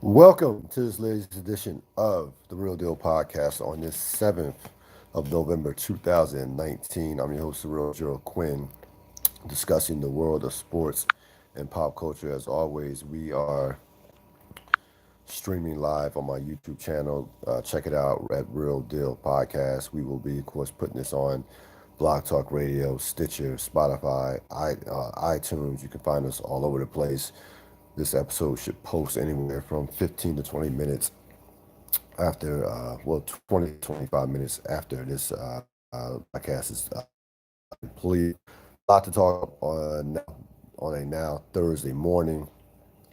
Welcome to this latest edition of the Real Deal Podcast on this 7th of November 2019. I'm your host, the Real Gerald Quinn, discussing the world of sports and pop culture. As always, we are streaming live on my YouTube channel. Check it out at Real Deal Podcast. We will be, of course, putting this on Blog Talk Radio, Stitcher, Spotify, iTunes. You can find us all over the place. This episode should post anywhere from 15 to 20 minutes after, 20 to 25 minutes after this podcast is complete. A lot to talk on a now Thursday morning.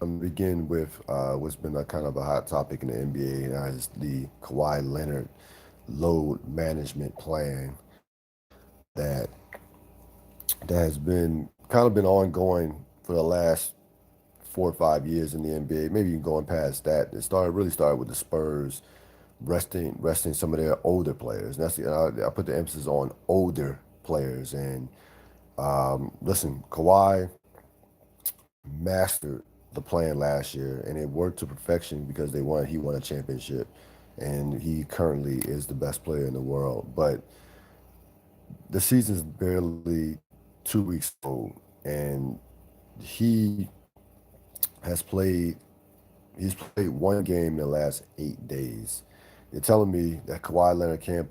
I'm going to begin with what's been a kind of a hot topic in the NBA, and that is the Kawhi Leonard load management plan that has been kind of been ongoing for the last 4 or 5 years in the NBA, maybe even going past that. It started with the Spurs resting some of their older players. And I put the emphasis on older players. And listen, Kawhi mastered the plan last year, and it worked to perfection because he won a championship, and he currently is the best player in the world. But the season's barely 2 weeks old, and he has played he's played one game in the last 8 days. You're telling me that Kawhi Leonard can't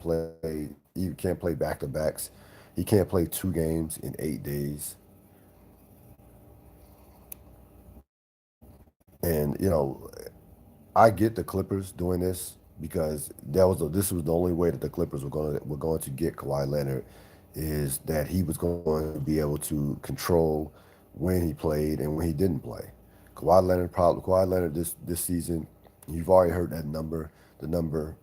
play back to backs. He can't play two games in 8 days. And I get the Clippers doing this because this was the only way that the Clippers were going to get Kawhi Leonard, is that he was going to be able to control when he played and when he didn't play. Kawhi Leonard this season, you've already heard that number, the number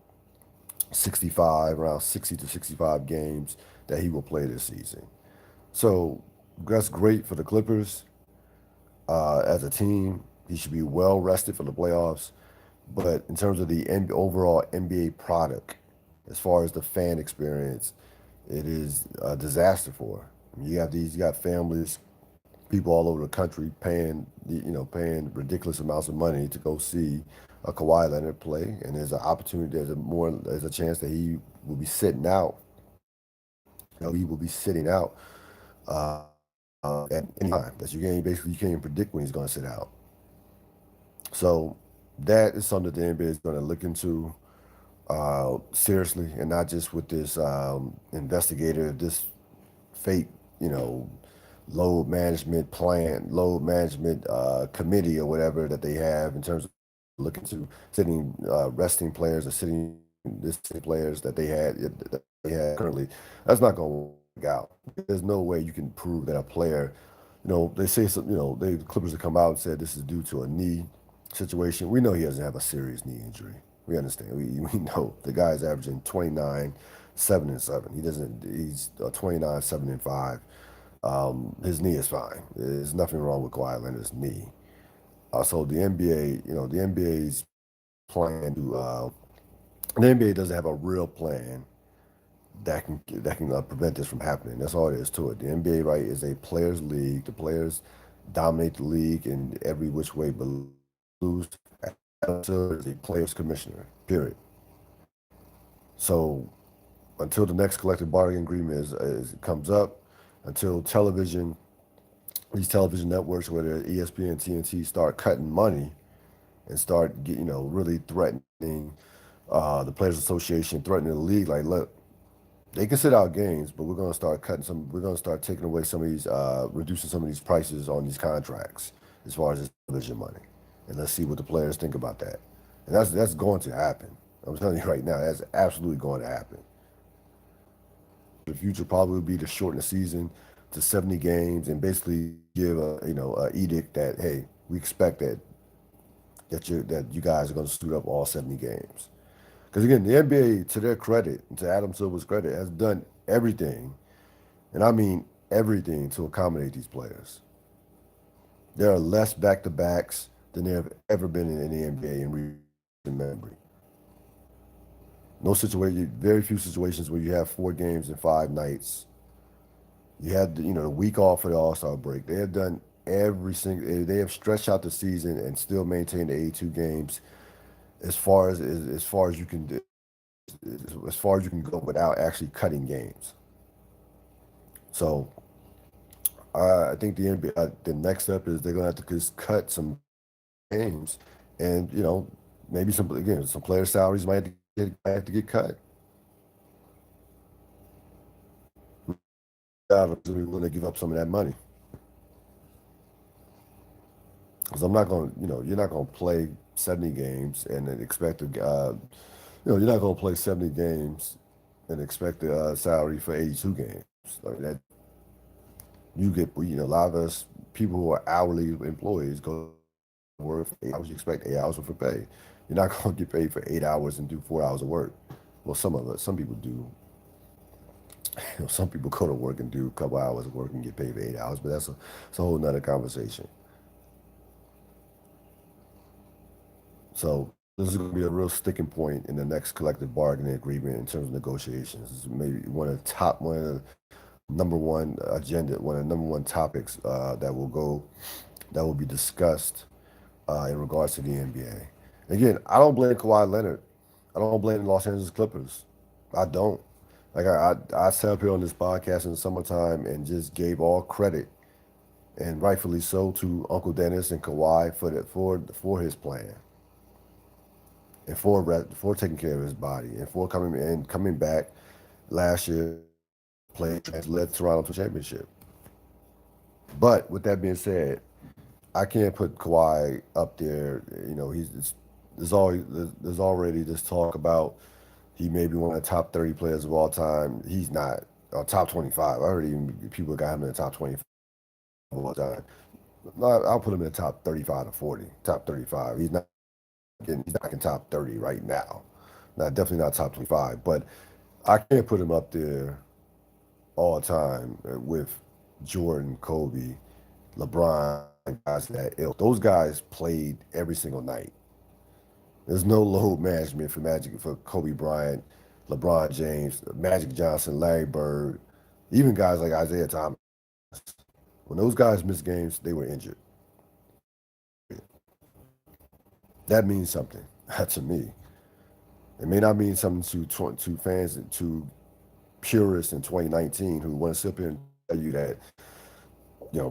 65, around 60 to 65 games that he will play this season. So that's great for the Clippers as a team. He should be well rested for the playoffs. But in terms of the overall NBA product, as far as the fan experience, it is a disaster for her. I mean, you got families, people all over the country paying ridiculous amounts of money to go see a Kawhi Leonard play, and there's a chance that he will be sitting out. He will be sitting out at any time. You can't even predict when he's going to sit out. So that is something that the NBA is going to look into seriously, and not just with this this fake, you know, load management committee or whatever that they have in terms of looking to sitting resting players or sitting this players that they had currently. That's not going to work out. There's no way you can prove that a player, they say some, the Clippers have come out and said this is due to a knee situation. We know he doesn't have a serious knee injury. We understand. We know the guy's averaging 29, 7 and 7. He's 29, 7 and 5. His knee is fine. There's nothing wrong with Kawhi Leonard's knee. So the NBA's plan the NBA doesn't have a real plan that can prevent this from happening. That's all there is to it. The NBA, right, is a players' league. The players dominate the league in every which way but lose. Adam Silver is a players' commissioner. Period. So until the next collective bargaining agreement comes up, until these television networks, whether ESPN, TNT, start cutting money and really threatening the Players Association, threatening the league, like, look, they can sit out games, but we're going to start taking away some of these, reducing some of these prices on these contracts as far as this television money. And let's see what the players think about that. And that's going to happen. I'm telling you right now, that's absolutely going to happen. The future probably would be to shorten the season to 70 games and basically give a edict that, hey, we expect that you guys are going to suit up all 70 games. Because again, the NBA, to their credit, and to Adam Silver's credit, has done everything, and I mean everything, to accommodate these players. There are less back-to-backs than there have ever been in the NBA in recent memory. Very few situations where you have 4 games in 5 nights. You had the week off for the All Star break. They have done every single. They have stretched out the season and still maintained the 82 games as far as you can do, as far as you can go without actually cutting games. So I think the next step is they're gonna have to just cut some games, and maybe some player salaries might have to get cut. Obviously, we want to give up some of that money because I'm not going. You're not going to play 70 games and then expect to. You're not going to play 70 games and expect the salary for 82 games. Like that, you get. A lot of us people who are hourly employees go to work for 8 hours. You expect 8 hours worth of pay. You're not going to get paid for 8 hours and do 4 hours of work. Well, some people do. Some people go to work and do a couple hours of work and get paid for 8 hours, but that's a whole nother conversation. So this is going to be a real sticking point in the next collective bargaining agreement in terms of negotiations. This is maybe one of the number one agenda, one of the number one topics that will be discussed in regards to the NBA. Again, I don't blame Kawhi Leonard. I don't blame the Los Angeles Clippers. I don't. Like I sat up here on this podcast in the summertime and just gave all credit, and rightfully so, to Uncle Dennis and Kawhi for his plan and for taking care of his body and for coming back last year, played has led Toronto to a championship. But with that being said, I can't put Kawhi up there. There's already this talk about he may be one of the top 30 players of all time. He's not. Top 25. I heard even people got him in the top 25 of all time. No, I'll put him in the top 35 to 40. Top 35. He's not in top 30 right now. Not definitely not top 25. But I can't put him up there all time with Jordan, Kobe, LeBron, guys of that ilk. Those guys played every single night. There's no load management for Kobe Bryant, LeBron James, Magic Johnson, Larry Bird, even guys like Isaiah Thomas. When those guys missed games, they were injured. That means something to me. It may not mean something to fans and to purists in 2019 who want to sit here and tell you that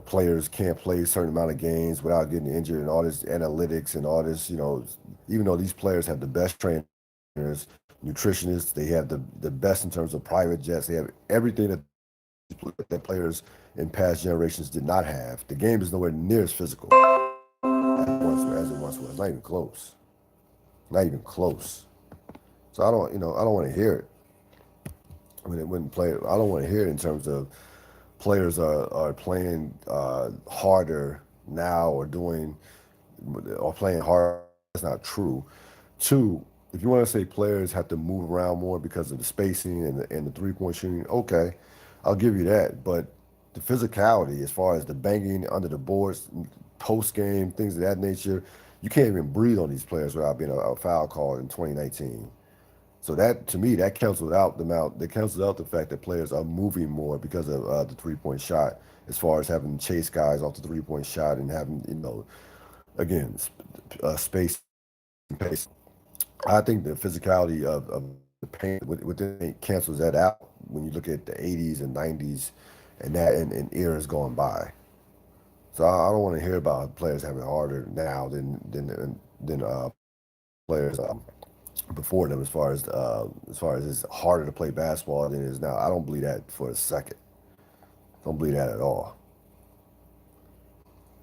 players can't play a certain amount of games without getting injured and all this analytics and all this, even though these players have the best trainers, nutritionists, they have the best in terms of private jets, they have everything that players in past generations did not have. The game is nowhere near as physical as it once was. Not even close. Not even close. So I don't want to hear it. I don't want to hear it in terms of players are playing harder now or playing hard. That's not true. Two, if you want to say players have to move around more because of the spacing and the 3-point shooting, okay, I'll give you that. But the physicality, as far as the banging under the boards, post game, things of that nature, you can't even breathe on these players without being a foul call in 2019. So that to me, that cancels out the amount. That cancels out the fact that players are moving more because of the 3-point shot. As far as having to chase guys off the 3-point shot and having again space and pace. I think the physicality of the paint within it cancels that out when you look at the 80s and 90s and eras going by. So I don't want to hear about players having it harder now than players before them as far as it's harder to play basketball than it is now. I don't believe that for a second. Don't believe that at all.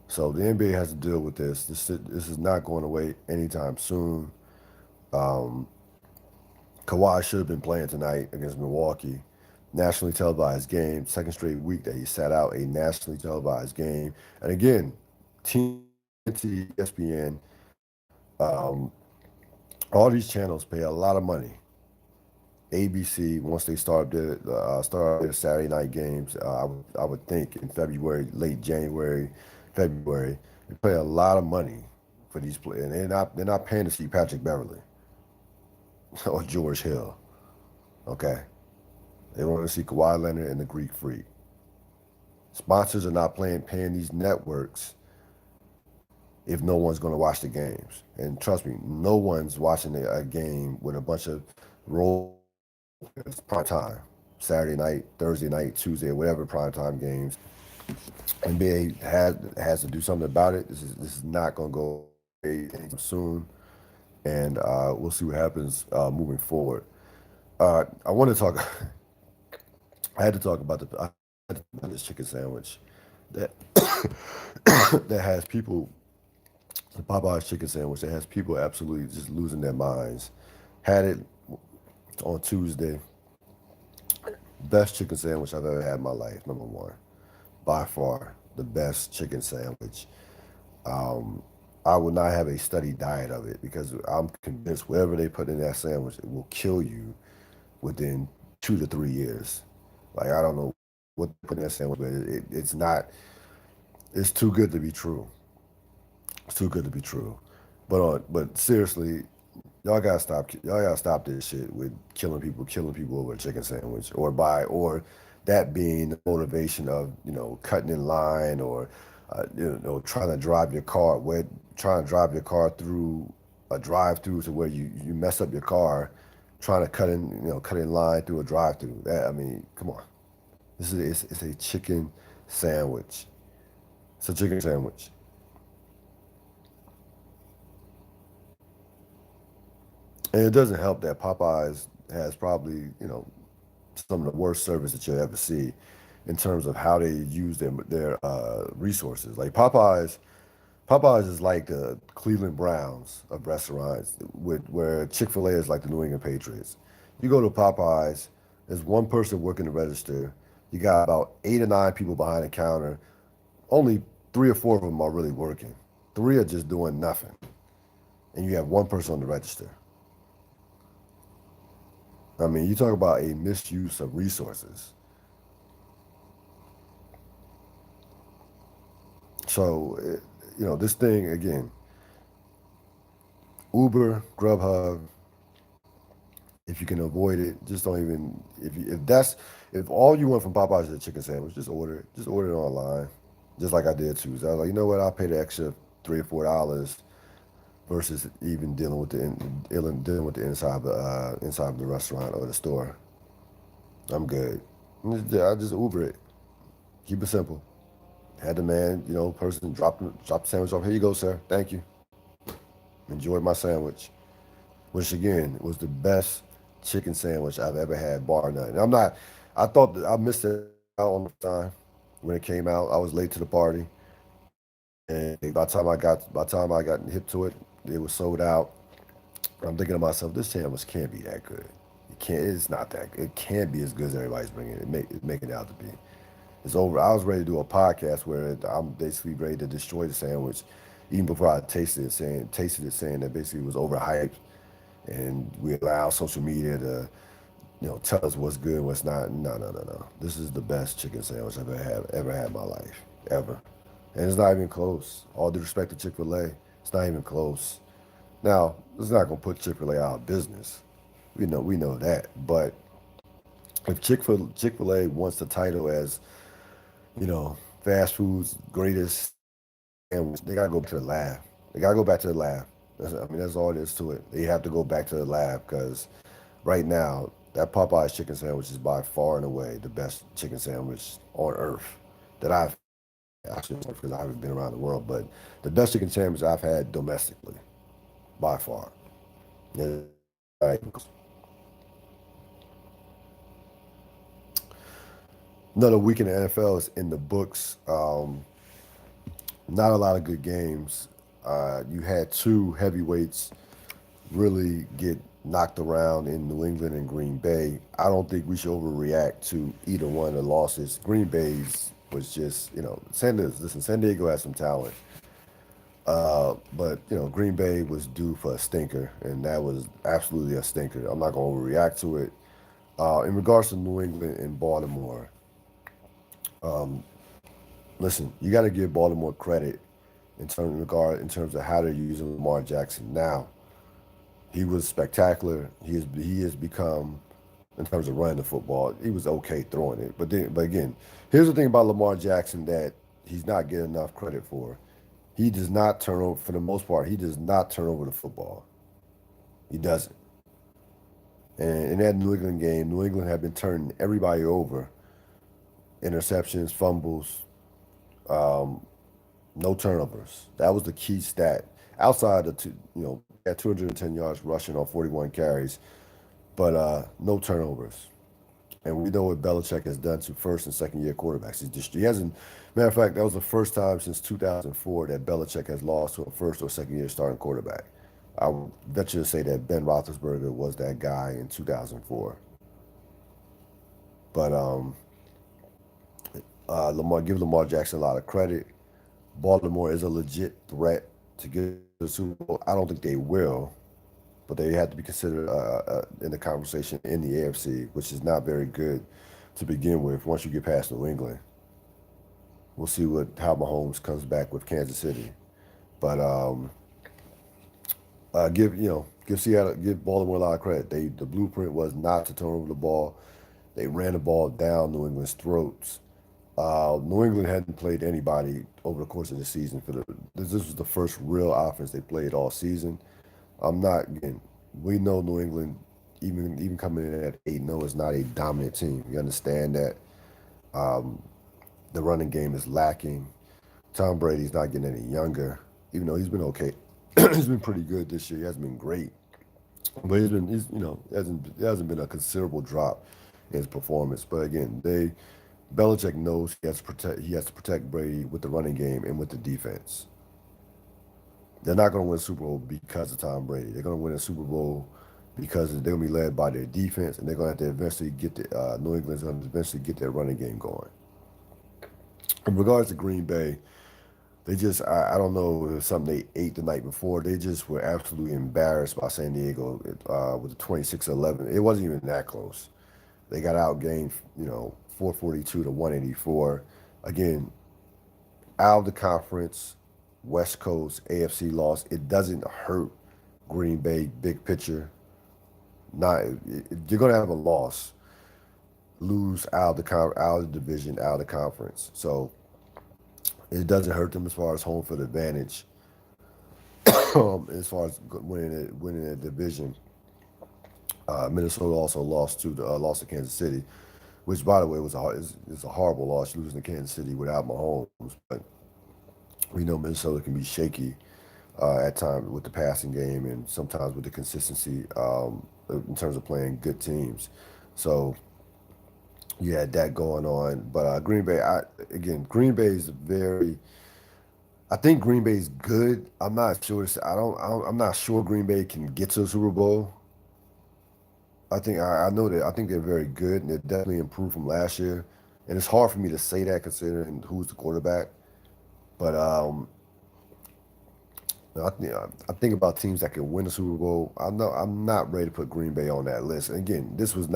So the NBA has to deal with this. This is not going away anytime soon. Um, Kawhi should have been playing tonight against Milwaukee. Nationally televised game, second straight week that he sat out a nationally televised game. And again, TNT, ESPN, um, all these channels pay a lot of money. ABC, once they start their Saturday night games, I would think in February, late January, February, they pay a lot of money for these players, and they're not paying to see Patrick Beverly or George Hill. Okay, they want to see Kawhi Leonard and the Greek Freak. Sponsors are not paying these networks if no one's going to watch the games. And trust me, no one's watching a game with a bunch of role prime time, Saturday night, Thursday night, Tuesday, whatever prime time games. NBA has to do something about it. This is not going to go away anytime soon, and we'll see what happens moving forward. I want to talk. I had to talk about this chicken sandwich that that has people, the Popeyes chicken sandwich that has people absolutely just losing their minds. Had it on Tuesday. Best chicken sandwich I've ever had in my life. Number one, by far the best chicken sandwich. Um, I will not have a steady diet of it because I'm convinced whatever they put in that sandwich, it will kill you within 2 to 3 years. Like I don't know what they put in that sandwich, but it's not. It's too good to be true. It's too good to be true. But seriously, y'all gotta stop. Y'all gotta stop this shit with killing people over a chicken sandwich, or that being the motivation of cutting in line or trying to drive your car trying to drive your car through a drive-through to where you mess up your car, trying to cut in line through a drive-through. That I mean, come on. It's a chicken sandwich. It's a chicken sandwich. And it doesn't help that Popeyes has probably, some of the worst service that you'll ever see in terms of how they use their resources. Like Popeyes is like the Cleveland Browns of restaurants, where Chick-fil-A is like the New England Patriots. You go to Popeyes, there's one person working the register. You got about 8 or 9 people behind the counter. Only 3 or 4 of them are really working. 3 are just doing nothing, and you have one person on the register. I mean, you talk about a misuse of resources. So, this thing again, Uber, Grubhub, if you can avoid it, just don't even. If all you want from Popeyes is a chicken sandwich, just order it. Just order it online, just like I did Tuesday. I was like, you know what? I'll pay the extra $3 or $4 versus even dealing with the inside of the restaurant or the store. I'm good. I just Uber it. Keep it simple. Had the man, person drop the sandwich off. Here you go, sir. Thank you. Enjoyed my sandwich, which again was the best chicken sandwich I've ever had, bar none. And I'm not. I thought that I missed it out on the time when it came out. I was late to the party, and by the time I got hip to it, it was sold out. I'm thinking to myself, this sandwich can't be that good. It can't. It's not that. It can't be as good as everybody's bringing making it out to be. It's over. I was ready to do a podcast where I'm basically ready to destroy the sandwich, even before I tasted it, saying that basically it was overhyped, and we allow social media to, tell us what's good and what's not. No, no, no, no. This is the best chicken sandwich I've ever had in my life, ever, and it's not even close. All due respect to Chick-fil-A, it's not even close. Now, it's not gonna put Chick-fil-A out of business. We know that, but if Chick-fil-A wants the title as fast food's greatest sandwich, they gotta go back to the lab. They gotta go back to the lab. That's all there is to it. They have to go back to the lab because right now that Popeyes chicken sandwich is by far and away the best chicken sandwich on earth that I've actually because I haven't been around the world, but the best chicken sandwich I've had domestically by far. Yeah, another week in the NFL is in the books. Not a lot of good games. You had two heavyweights really get knocked around in New England and Green Bay. I don't think we should overreact to either one of the losses. Green Bay's was just, San Diego has some talent. But, Green Bay was due for a stinker, and that was absolutely a stinker. I'm not going to overreact to it. In regards to New England and Baltimore, listen, you got to give Baltimore credit in terms of how they're using Lamar Jackson now. He was spectacular. He has become in terms of running the football. He was okay throwing it. But again, here's the thing about Lamar Jackson that he's not getting enough credit for. He does not turn over, for the most part, he does not turn over the football. He doesn't. And in that New England game, New England had been turning everybody over. Interceptions, fumbles, um, no turnovers. That was the key stat. Outside of at 210 yards rushing on 41 carries, but no turnovers. And we know what Belichick has done to first and second year quarterbacks. He hasn't. Matter of fact, that was the first time since 2004 that Belichick has lost to a first or second year starting quarterback. I would venture to say that Ben Roethlisberger was that guy in 2004. But give Lamar Jackson a lot of credit. Baltimore is a legit threat to get to the Super Bowl. I don't think they will, but they have to be considered in the conversation in the AFC, which is not very good to begin with. Once you get past New England, we'll see how Mahomes comes back with Kansas City. But give Baltimore a lot of credit. The blueprint was not to turn over the ball. They ran the ball down New England's throats. New England hadn't played anybody over the course of the season. This was the first real offense they played all season. I'm not again. We know New England, even coming in at 8-0, is not a dominant team. You understand that the running game is lacking. Tom Brady's not getting any younger, even though he's been okay. He's been pretty good this year. He hasn't been great, but hasn't been a considerable drop in his performance. But again, Belichick knows he has to protect Brady with the running game and with the defense. They're not going to win a Super Bowl because of Tom Brady. They're going to win a Super Bowl because they're going to be led by their defense, and they're going to have to eventually New England's going to eventually get their running game going. In regards to Green Bay, I don't know if it was something they ate the night before. They just were absolutely embarrassed by San Diego with the 26-11. It wasn't even that close. They got outgained, 442 to 184. Again, out of the conference, West Coast, AFC loss. It doesn't hurt Green Bay big picture. You're gonna have a loss, lose out of the division, out of the conference. So it doesn't hurt them as far as home field advantage. As far as winning a division, Minnesota also lost to Kansas City, which by the way is a horrible loss, losing to Kansas City without Mahomes. But we know Minnesota can be shaky at times with the passing game and sometimes with the consistency in terms of playing good teams. So you had that going on. But Green Bay, Green Bay is very. I think Green Bay is good. I'm not sure. I'm not sure Green Bay can get to the Super Bowl. I know that I think they're very good and they're definitely improved from last year. And it's hard for me to say that considering who's the quarterback. But I think about teams that can win the Super Bowl. I'm not ready to put Green Bay on that list. And again, I'm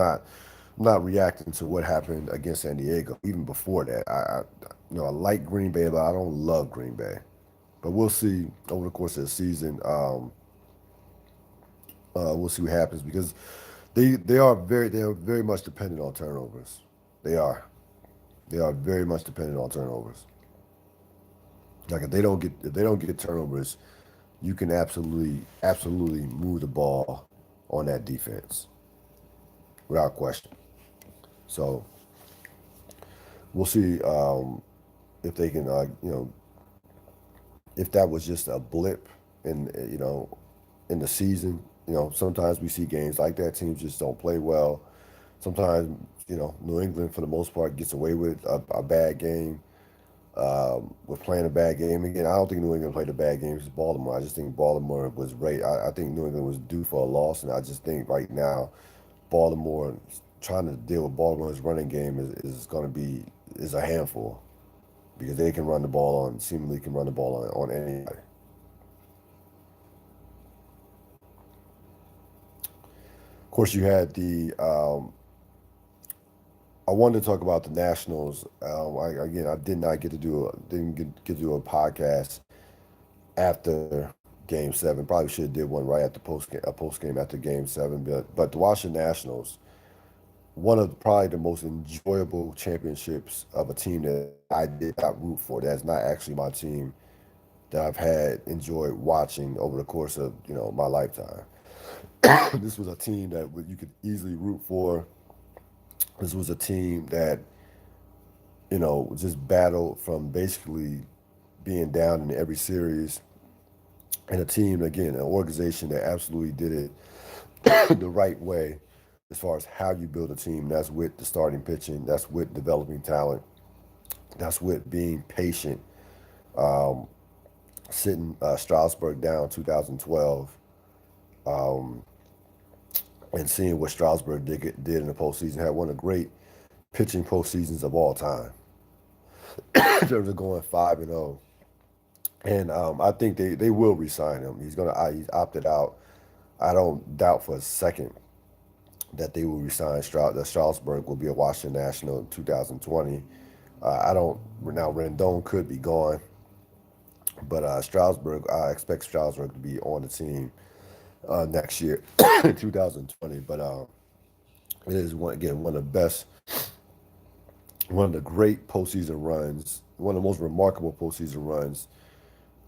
not reacting to what happened against San Diego. Even before that, I like Green Bay, but I don't love Green Bay. But we'll see over the course of the season. We'll see what happens because they are very much dependent on turnovers. They are they are very much dependent on turnovers. Like if they don't get turnovers, you can absolutely move the ball on that defense without question. So we'll see if they can if that was just a blip in the season. Sometimes we see games like that. Teams just don't play well. Sometimes New England for the most part gets away with a bad game. With playing a bad game again. I don't think New England played a bad game against Baltimore. I just think Baltimore was right. I think New England was due for a loss, and I just think right now Baltimore trying to deal with Baltimore's running game is going to be is a handful because they can run the ball on seemingly can run the ball on anybody. Of course, you had the. I wanted to talk about the Nationals. I did not get to get to do a podcast after Game Seven. Probably should have did one right after a post game after Game Seven. But the Washington Nationals, one of probably the most enjoyable championships of a team that I did not root for. That's not actually my team that I've had enjoyed watching over the course of my lifetime. This was a team that you could easily root for. This was a team that just battled from basically being down in every series, and a team again, an organization that absolutely did it the right way as far as how you build a team. That's with the starting pitching. That's with developing talent. That's with being patient. Um, Sitting Strasburg down 2012, um, and seeing what Strasburg did in the postseason, had one of the great pitching postseasons of all time in terms of going 5-0. And I think they will resign him. He's opted out. I don't doubt for a second that they will resign that Strasburg will be a Washington National in 2020. I don't now Rendon could be gone, but Strasburg, I expect Strasburg to be on the team next year in 2020. But it is one of the best, one of the great postseason runs, one of the most remarkable postseason runs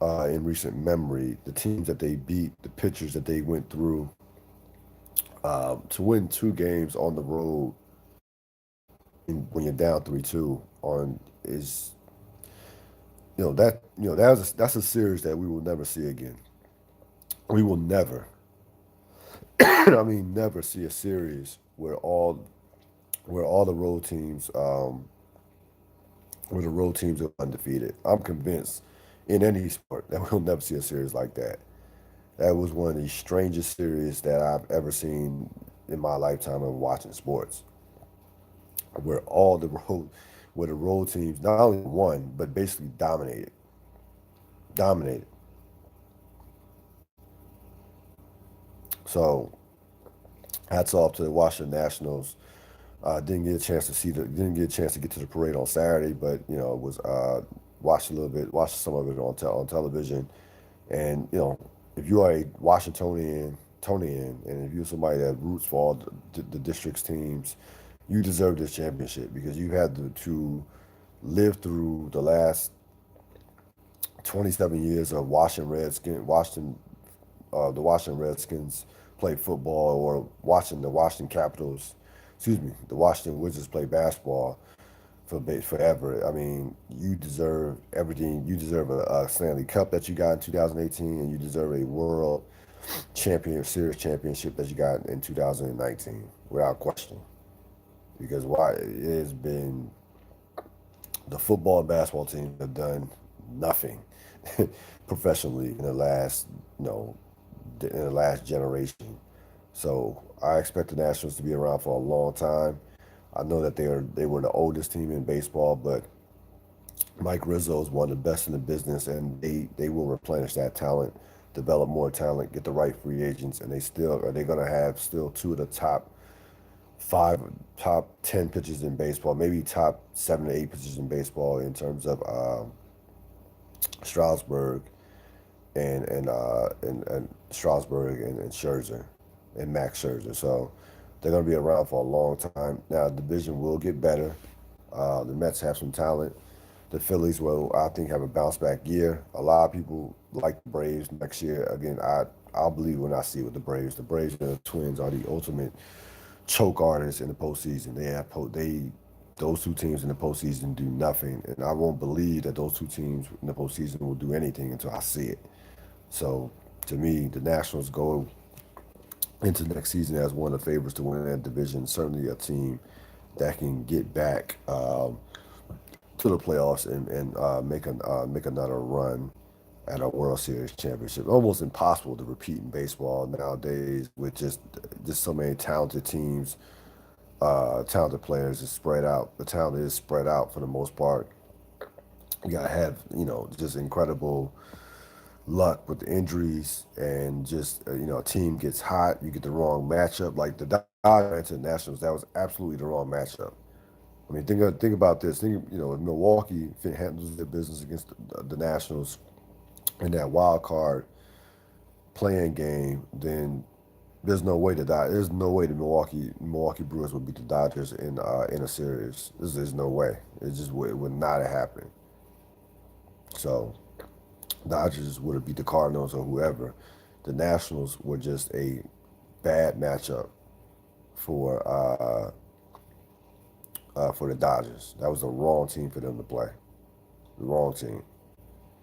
in recent memory. The teams that they beat, the pitchers that they went through, to win two games on the road when you're down 3-2 on is that's a series that we will never see again. We will never, I mean, never see a series where all the road teams where the road teams are undefeated. I'm convinced in any sport that we'll never see a series like that. That was one of the strangest series that I've ever seen in my lifetime of watching sports, where all the road where the road teams not only won but basically dominated. So hats off to the Washington Nationals. Didn't get a chance to get to the parade on Saturday, but was watched a little bit, watched some of it on television. And if you are a Tonian, and if you're somebody that roots for all the district's teams, you deserve this championship because you had to live through the last 27 years of the Washington Redskins play football, or watching the Washington Capitals, excuse me, the Washington Wizards play basketball forever. I mean, you deserve everything. You deserve a Stanley Cup that you got in 2018, and you deserve a World Series championship that you got in 2019, without question. Because why it has been the football and basketball teams have done nothing professionally in the last you know in the last generation. So I expect the Nationals to be around for a long time. I know that they were the oldest team in baseball, but Mike Rizzo is one of the best in the business, and they will replenish that talent, develop more talent, get the right free agents, and they're going to have still two of the five, top 10 pitchers in baseball, maybe top 7 to 8 pitchers in baseball in terms of Strasburg and Strasburg and Scherzer and Max Scherzer. So they're going to be around for a long time. Now the division will get better. The Mets have some talent. The Phillies will, I think, have a bounce back year. A lot of people like the Braves next year. Again, I'll believe when I see it with the Braves. The Braves and the Twins are the ultimate choke artists in the postseason. Those two teams in the postseason do nothing, and I won't believe that those two teams in the postseason will do anything until I see it. So to me, the Nationals go into next season as one of the favorites to win that division. Certainly a team that can get back to the playoffs and make another run at a World Series championship. Almost impossible to repeat in baseball nowadays with just so many talented teams, talented players. Is spread out. The talent is spread out for the most part. You gotta have just incredible luck with the injuries, and just a team gets hot, you get the wrong matchup. Like the Dodgers and Nationals, that was absolutely the wrong matchup. I mean, think about this. If Milwaukee handles their business against the Nationals in that wild card playing game, then There's no way the Milwaukee Brewers would beat the Dodgers in a series. There's no way. It would not have happened. So Dodgers would have beat the Cardinals or whoever. The Nationals were just a bad matchup for for the Dodgers. That was the wrong team for them to play. The wrong team.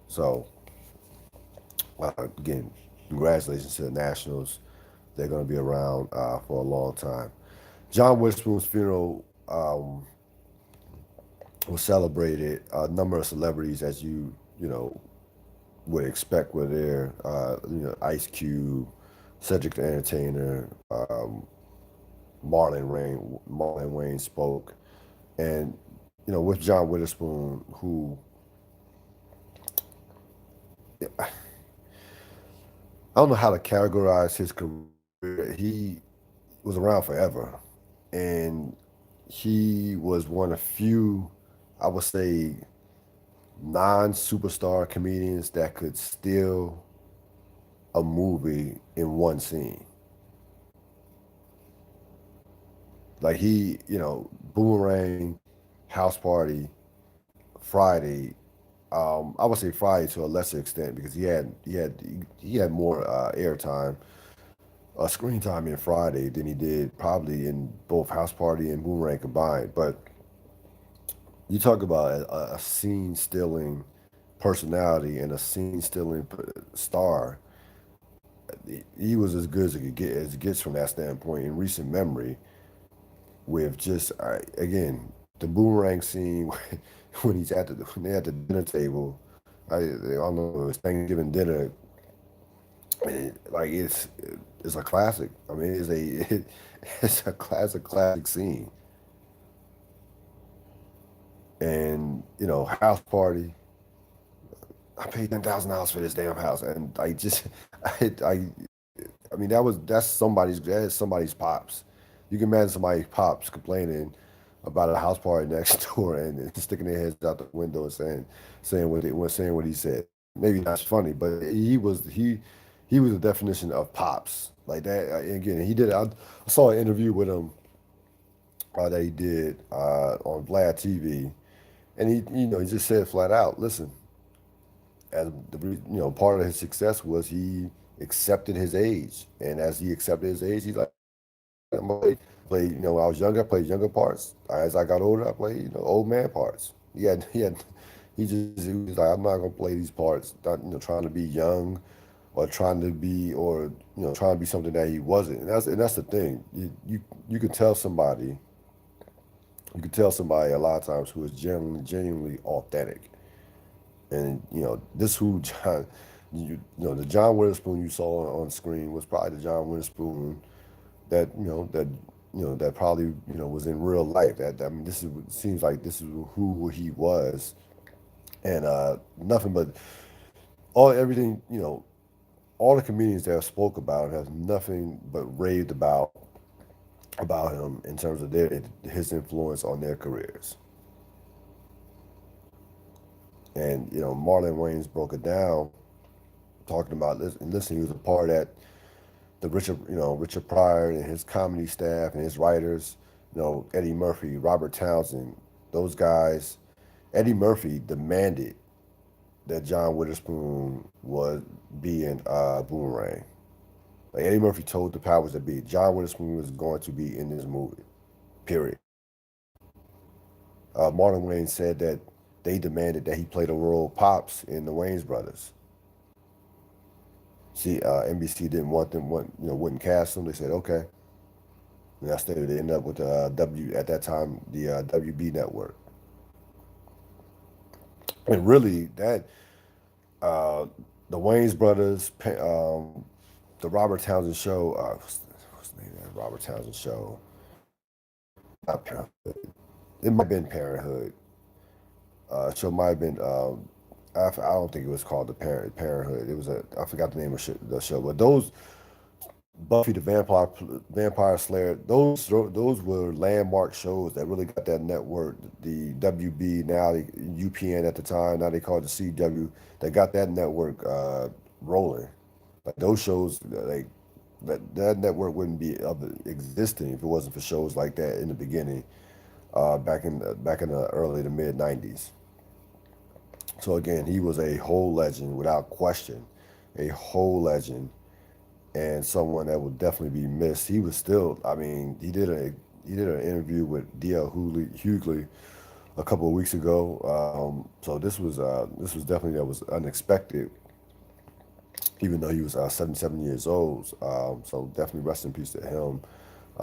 So again, congratulations to the Nationals. They're going to be around for a long time. John Witherspoon's funeral was celebrated. A number of celebrities, as you know would expect, were there. Ice Cube, Cedric the Entertainer, Marlon Wayne spoke, and with John Witherspoon, who I don't know how to categorize his career. He was around forever, and he was one of few, I would say, non-superstar comedians that could steal a movie in one scene. Like Boomerang, House Party, Friday. I would say Friday to a lesser extent because he had more airtime, screen time in Friday than he did probably in both House Party and Boomerang combined. But you talk about a scene stealing personality and a scene stealing star. He was as good as it gets from that standpoint in recent memory. With just again the Boomerang scene when he's when they're at the dinner table. I don't know, it was Thanksgiving dinner. Like it's a classic. I mean, it's a classic scene. And House Party. I paid $10,000 for this damn house, and I just I I mean that's somebody's pops. You can imagine somebody's pops complaining about a house party next door and sticking their heads out the window and saying what he said. Maybe not funny, but he was the definition of pops like that. Again, he did. I saw an interview with him that he did on Vlad TV, and he just said flat out, listen, part of his success was he accepted his age, and as he accepted his age, he's like, I'm gonna play. When I was younger, I played younger parts. As I got older, I played old man parts. He was like, I'm not gonna play these parts, not trying to be young, or trying to be or trying to be something that he wasn't. And that's the thing. You can tell somebody. You can tell somebody a lot of times who is genuinely authentic. And this who John, the John Witherspoon you saw on screen was probably the John Witherspoon that that probably was in real life. I mean, this is seems like this is who he was, and nothing but everything all the comedians that have spoke about him have nothing but raved about him in terms of his influence on their careers. And Marlon Wayans broke it down, talking about listen, he was a part that the Richard Pryor and his comedy staff and his writers, Eddie Murphy, Robert Townsend, those guys. Eddie Murphy demanded that John Witherspoon was be in Boomerang. Like Eddie Murphy told the powers that be, John Witherspoon was going to be in this movie. Period. Marlon Wayans said that they demanded that he play the role of Pops in the Wayans Brothers. See, NBC didn't wouldn't cast him. They said okay, and that's they ended up with the at that time the WB network. And really, that uh, the Wayans Brothers, the Robert Townsend show. What's the name of that Robert Townsend show? Not Parenthood. It might have been Parenthood. Show might have been. I don't think it was called the Parenthood. It was I forgot the name of the show. But those Buffy the Vampire Slayer. Those were landmark shows that really got that network, the WB, now the UPN at the time, now they call it the CW. That got that network rolling. Like those shows, like that network wouldn't be of existing if it wasn't for shows like that in the beginning, back in the early to mid '90s. So again, he was a whole legend without question, a whole legend, and someone that would definitely be missed. He was still, I mean, he did an interview with D.L. Hughley a couple of weeks ago. So this was definitely that was unexpected, even though he was 77 years old. So definitely rest in peace to him.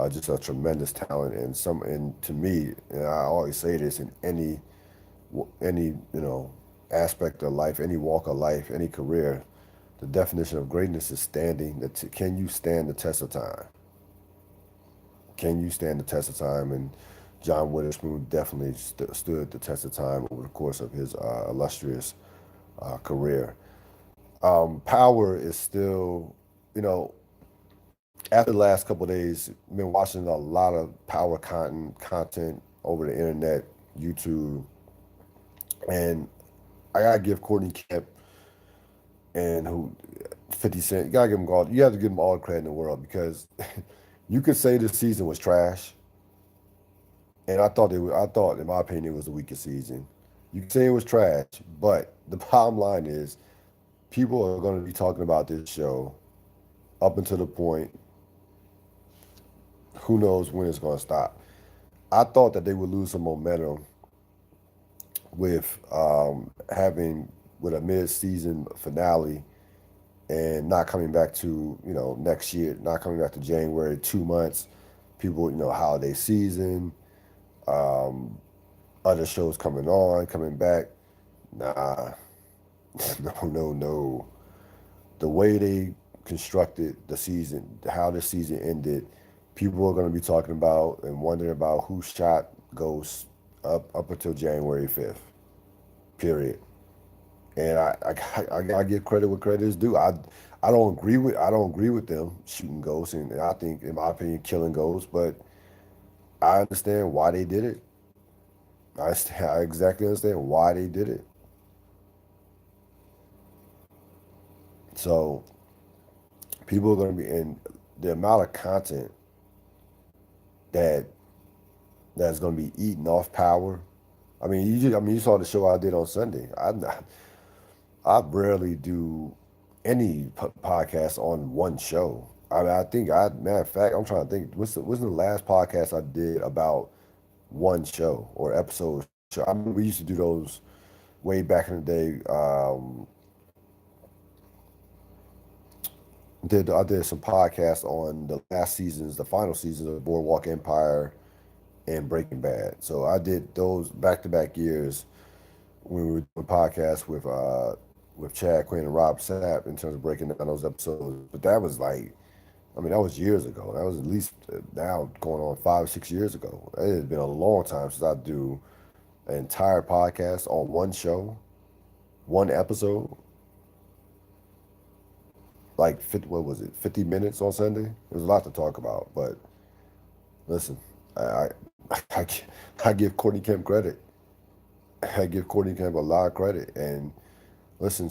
Just a tremendous talent and to me, and I always say this in any aspect of life, any walk of life, any career, the definition of greatness is standing. Can you stand the test of time? Can you stand the test of time? And John Witherspoon definitely stood the test of time over the course of his illustrious career. Power is still, you know, after the last couple of days, I've been watching a lot of power content over the internet, YouTube, and I gotta give Courtney Kemp and who 50 Cent, you gotta give them all. You have to give them all the credit in the world because you could say this season was trash, and I thought, in my opinion, it was the weakest season. You can say it was trash, but the bottom line is people are going to be talking about this show up until the point. Who knows when it's going to stop? I thought that they would lose some momentum with having with a mid-season finale and not coming back to next year, not coming back to January, 2 months. People, holiday season, um, other shows coming back. Nah, no. The way they constructed the season, how the season ended, people are going to be talking about and wondering about who shot Ghost up until January 5th. Period. And I give credit where credit is due. I don't agree with them shooting Ghosts, and I think, in my opinion, killing Ghosts. But I understand why they did it. I exactly understand why they did it. So people are going to be in the amount of content that that's going to be eaten off Power. I mean, you saw the show I did on Sunday. I rarely do any podcast on one show. I think matter of fact, I'm trying to think. What's the last podcast I did about one show or episode show? I mean, we used to do those way back in the day. I did some podcasts on the last seasons, the final seasons of Boardwalk Empire and Breaking Bad. So I did those back to back years when we were doing podcasts with Chad Quinn and Rob Sapp in terms of breaking down those episodes. But that was like, I mean, that was years ago. That was at least now going on 5 or 6 years ago. It has been a long time since I do an entire podcast on one show, one episode, like 50, what was it, 50 minutes on Sunday? There's a lot to talk about. But listen, I, I, I give Courtney Kemp credit. I give Courtney Kemp a lot of credit. And listen,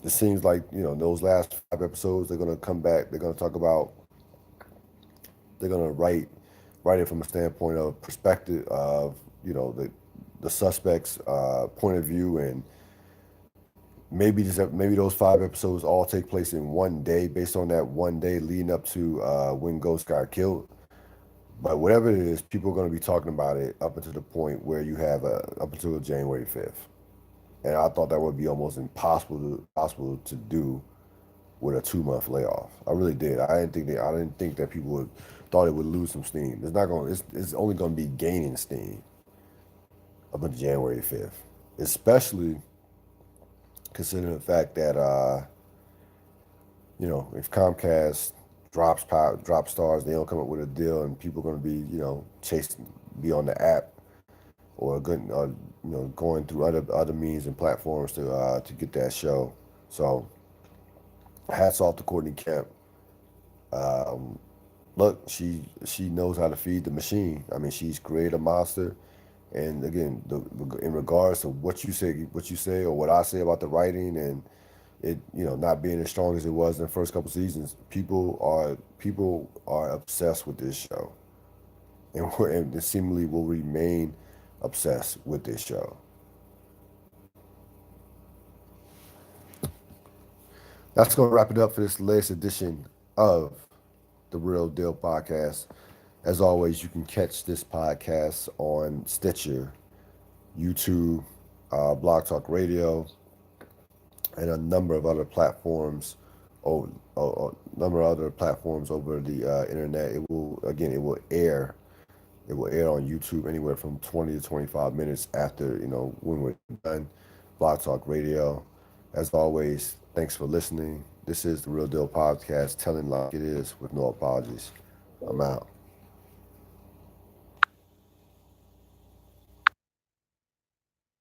it seems like, those last 5 episodes, they're going to come back. They're going to talk about, they're going to write it from a standpoint of perspective of, the suspect's point of view. And maybe those 5 episodes all take place in one day based on that one day leading up to when Ghost got killed. But whatever it is, people are going to be talking about it up until the point where you have up until January 5th. And I thought that would be almost impossible to do with a 2 month layoff. I really did. I didn't think that people would thought it would lose some steam. It's only going to be gaining steam up until January 5th, especially considering the fact that if Comcast drop stars, they don't come up with a deal, and people are going to be be on the app or going through other means and platforms to get that show. So hats off to Courtney Kemp. Look, she knows how to feed the machine. I mean, she's created a monster. And again, in regards to what you say or what I say about the writing and it, not being as strong as it was in the first couple seasons, people are obsessed with this show, and they seemingly will remain obsessed with this show. That's going to wrap it up for this latest edition of the Real Deal Podcast. As always, you can catch this podcast on Stitcher, YouTube, Blog Talk Radio, and a number of other platforms. A number of other platforms over the internet. It will air on YouTube anywhere from 20 to 25 minutes after when we're done. Blog Talk Radio. As always, thanks for listening. This is the Real Deal Podcast, telling like it is with no apologies. I'm out.